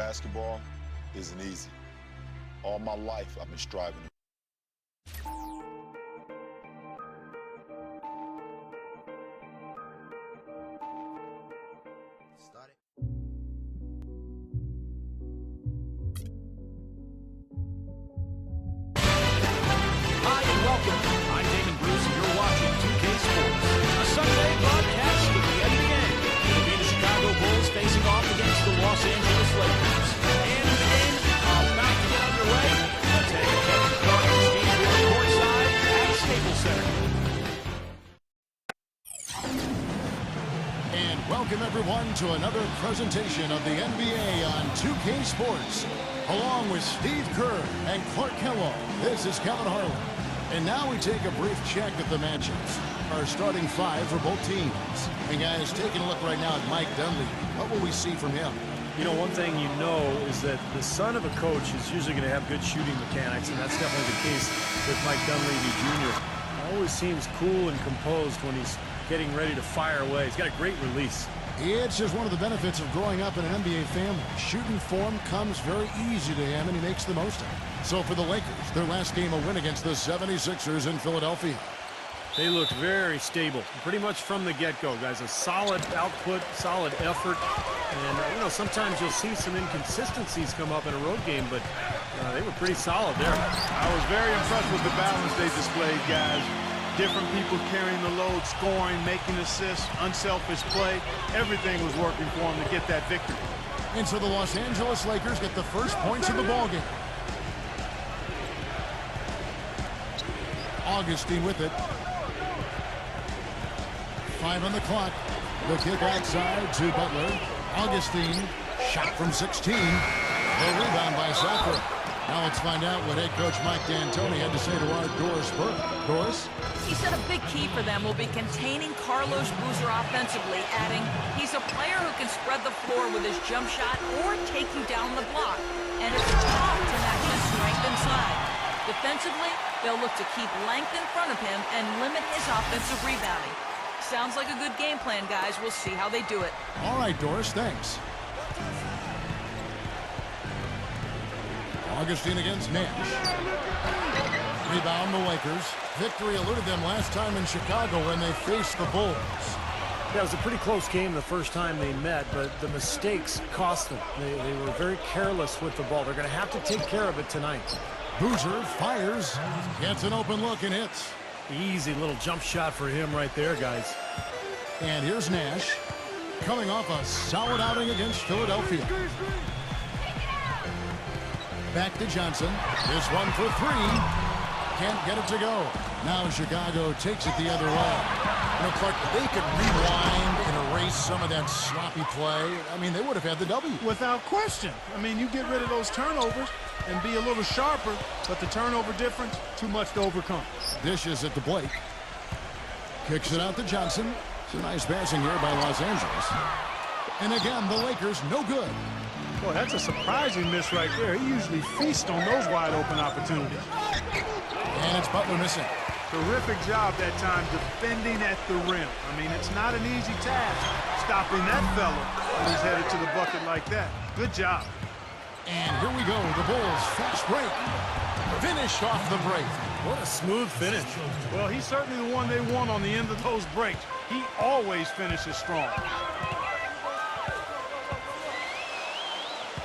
basketball isn't easy. All my life, I've been striving. Start it. Hi and welcome. I'm Damon Bruce and you're watching 2K Sports, a Sunday broadcast of the NBA. It'll be the Chicago Bulls facing off against the Los Angeles Lakers. And the game about to get underway. Let's head to Kevin Carter's team here courtside at Staples Center. And welcome everyone to another presentation of the NBA on 2K Sports. Along with Steve Kerr and Clark Kellogg, this is Kevin Harlan. And now we take a brief check at the matchups. Our starting five for both teams. And guys, taking a look right now at Mike Dunleavy. What will we see from him? You know, one thing you know is that the son of a coach is usually going to have good shooting mechanics, and that's definitely the case with Mike Dunleavy Jr. He always seems cool and composed when he's getting ready to fire away. He's got a great release. It's just one of the benefits of growing up in an NBA family. Shooting form comes very easy to him, and he makes the most of it. So for the Lakers, their last game a win against the 76ers in Philadelphia. They looked very stable, pretty much from the get-go, guys. A solid output, solid effort. And, you know, sometimes you'll see some inconsistencies come up in a road game, but they were pretty solid there. I was very impressed with the balance they displayed, guys. Different people carrying the load, scoring, making assists, unselfish play. Everything was working for them to get that victory. And so the Los Angeles Lakers get the first points of the ballgame. Augustine with it. 5 on the clock. The kick outside to Butler. Augustine, shot from 16. The rebound by Zachary. Now let's find out what head coach Mike D'Antoni had to say to our Doris Burke. Doris? He said a big key for them will be containing Carlos Boozer offensively, adding, he's a player who can spread the floor with his jump shot or take you down the block. And it's tough to match his strength inside. Defensively, they'll look to keep length in front of him and limit his offensive rebounding. Sounds like a good game plan, guys. We'll see how they do it. All right, Doris, thanks. Augustine against Nash. Rebound the Lakers. Victory eluded them last time in Chicago when they faced the Bulls. Yeah, it was a pretty close game the first time they met, but the mistakes cost them. They were very careless with the ball. They're going to have to take care of it tonight. Boozer fires, gets an open look and hits. Easy little jump shot for him right there, guys. And here's Nash, coming off a solid outing against Philadelphia. Back to Johnson. This one for 3. Can't get it to go. Now Chicago takes it the other way. You know, Clark, they could rewind and erase some of that sloppy play. I mean, they would have had the W. Without question. I mean, you get rid of those turnovers and be a little sharper, but the turnover difference, too much to overcome. Dishes it to Blake. Kicks it out to Johnson. It's a nice passing here by Los Angeles. And again, the Lakers no good. Boy, that's a surprising miss right there. He usually feasts on those wide-open opportunities. And it's Butler missing. Terrific job that time defending at the rim. I mean, it's not an easy task stopping that fella when he's headed to the bucket like that. Good job. And here we go, the Bulls fast break. Finish off the break. What a smooth finish. Well, he's certainly the one they want on the end of those breaks. He always finishes strong.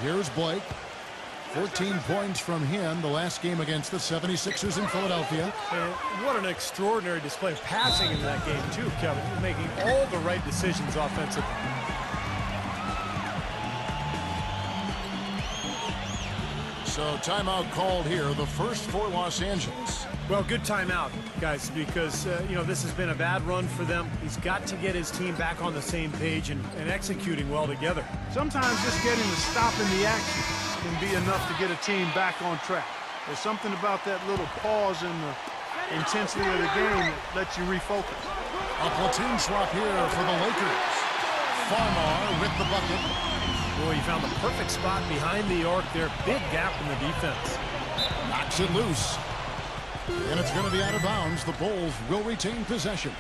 Here's Blake. 14 points from him the last game against the 76ers in Philadelphia. And what an extraordinary display of passing in that game, too, Kevin. You're making all the right decisions offensively. So timeout called here, the first for Los Angeles. Well, good timeout, guys, because, you know, this has been a bad run for them. He's got to get his team back on the same page and executing well together. Sometimes just getting to stop in the action can be enough to get a team back on track. There's something about that little pause in the intensity of the game that lets you refocus. A platoon swap here for the Lakers. Farmar with the bucket. Boy, he found the perfect spot behind the arc there. Big gap in the defense. Knocks it loose. And it's going to be out of bounds. The Bulls will retain possession.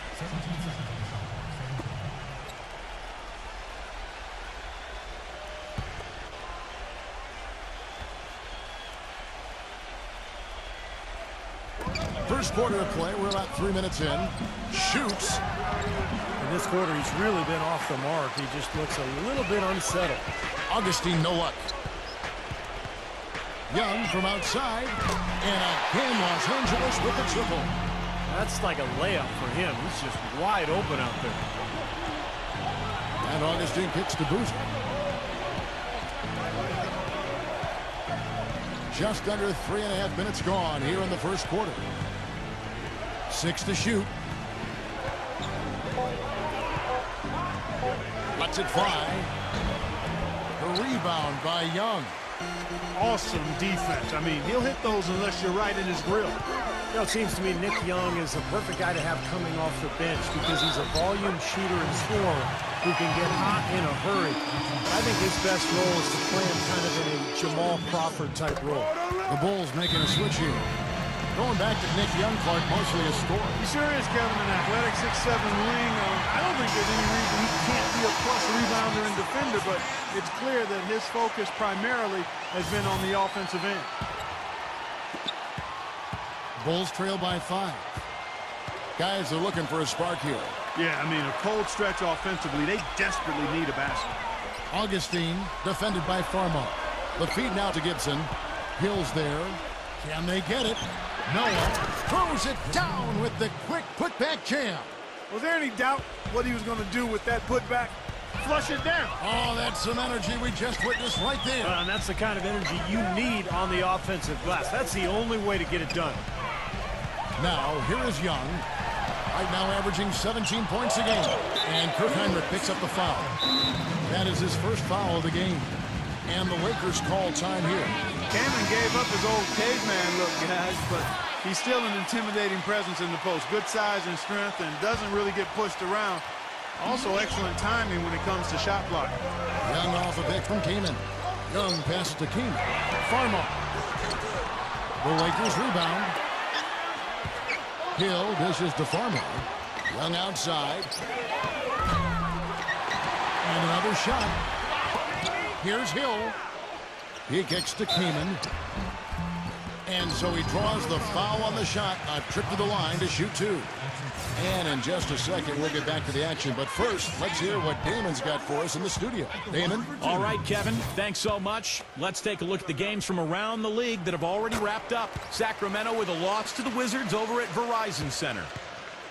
First quarter of play. We're about 3 minutes in. Shoots. In this quarter, he's really been off the mark. He just looks a little bit unsettled. Augustine, no luck. Young from outside. And again, Los Angeles with the triple. That's like a layup for him. He's just wide open out there. And Augustine kicks to Boozer. Just under 3.5 minutes gone here in the first quarter. 6 to shoot. Lets it fly. The rebound by Young. Awesome defense. I mean, he'll hit those unless you're right in his grill. You know, it seems to me Nick Young is a perfect guy to have coming off the bench because he's a volume shooter and scorer who can get hot in a hurry. I think his best role is to play him kind of in a Jamal Crawford type role. The Bulls making a switch here. Going back to Nick Young, Clark, mostly a scorer. He sure is, Kevin, an athletic 6'7" wing. I don't think there's any reason he can't be a plus rebounder and defender, but it's clear that his focus primarily has been on the offensive end. Bulls trail by 5. Guys are looking for a spark here. Yeah, I mean, a cold stretch offensively. They desperately need a basket. Augustine defended by Farmar. The feed now to Gibson. Hill's there. Can they get it? Noah throws it down with the quick putback jam. Was there any doubt what he was going to do with that putback? Flush it down. Oh, that's some energy we just witnessed right there. And that's the kind of energy you need on the offensive glass. That's the only way to get it done. Now, here is Young. Right now averaging 17 points a game. And Kirk Hinrich picks up the foul. That is his first foul of the game. And the Lakers call time here. Cameron gave up his old caveman look, guys, but he's still an intimidating presence in the post. Good size and strength and doesn't really get pushed around. Also excellent timing when it comes to shot blocking. Young off a pick from Kaman. Young passes to Kaman. Farmar. The Lakers rebound. Hill dishes to Farmar. Young outside. And another shot. Here's Hill. He kicks to Kaman. And so he draws the foul on the shot. A trip to the line to shoot 2. And in just a second, we'll get back to the action. But first, let's hear what Damon's got for us in the studio. Damon? All right, Kevin, thanks so much. Let's take a look at the games from around the league that have already wrapped up. Sacramento with a loss to the Wizards over at Verizon Center.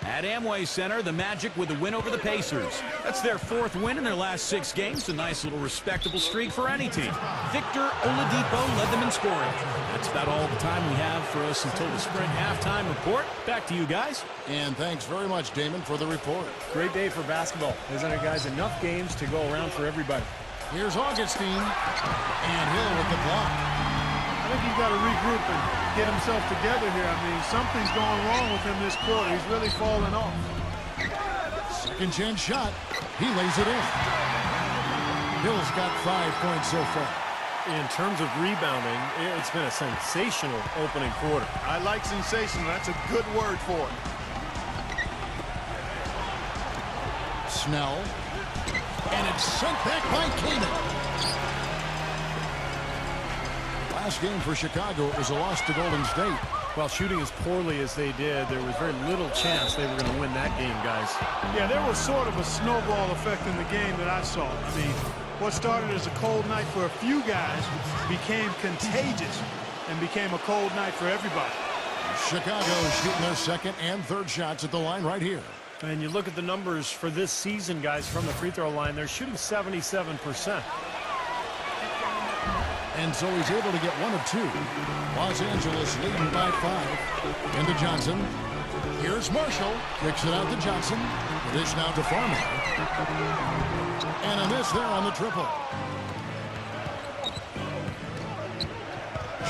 At Amway Center, the Magic with a win over the Pacers. That's their 4th win in their last 6 games. A nice little respectable streak for any team. Victor Oladipo led them in scoring. That's about all the time we have for us until the Sprint halftime report. Back to you guys. And thanks very much, Damon, for the report. Great day for basketball. Isn't it, guys? Enough games to go around for everybody. Here's Augustine. And Hill with the block. I think he's got to regroup and get himself together here. I mean, something's going wrong with him this quarter. He's really falling off. Second chance shot. He lays it in. Hill's got 5 points so far. In terms of rebounding, it's been a sensational opening quarter. I like sensational. That's a good word for it. Snell. And it's sent back by Kaman. Last game for Chicago, it was a loss to Golden State. Well, shooting as poorly as they did, there was very little chance they were going to win that game, guys. Yeah, there was sort of a snowball effect in the game that I saw. I mean, what started as a cold night for a few guys became contagious and became a cold night for everybody. Chicago shooting their 2nd and 3rd shots at the line right here. And you look at the numbers for this season, guys, from the free throw line, they're shooting 77%. And so he's able to get 1 of 2. Los Angeles leading by 5. Into Johnson. Here's Marshall. Kicks it out to Johnson. It is now to Farmer. And a miss there on the triple.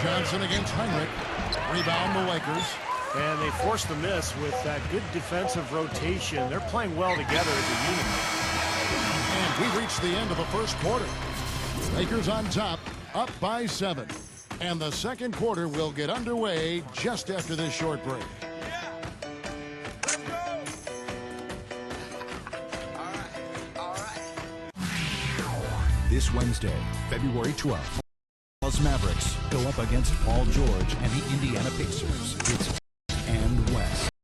Johnson against Hinrich. Rebound the Lakers. And they forced the miss with that good defensive rotation. They're playing well together as a unit. And we reached the end of the first quarter. Lakers on top, up by 7. And the second quarter will get underway just after this short break. This Wednesday, February 12th, Dallas Mavericks go up against Paul George and the Indiana Pacers. It's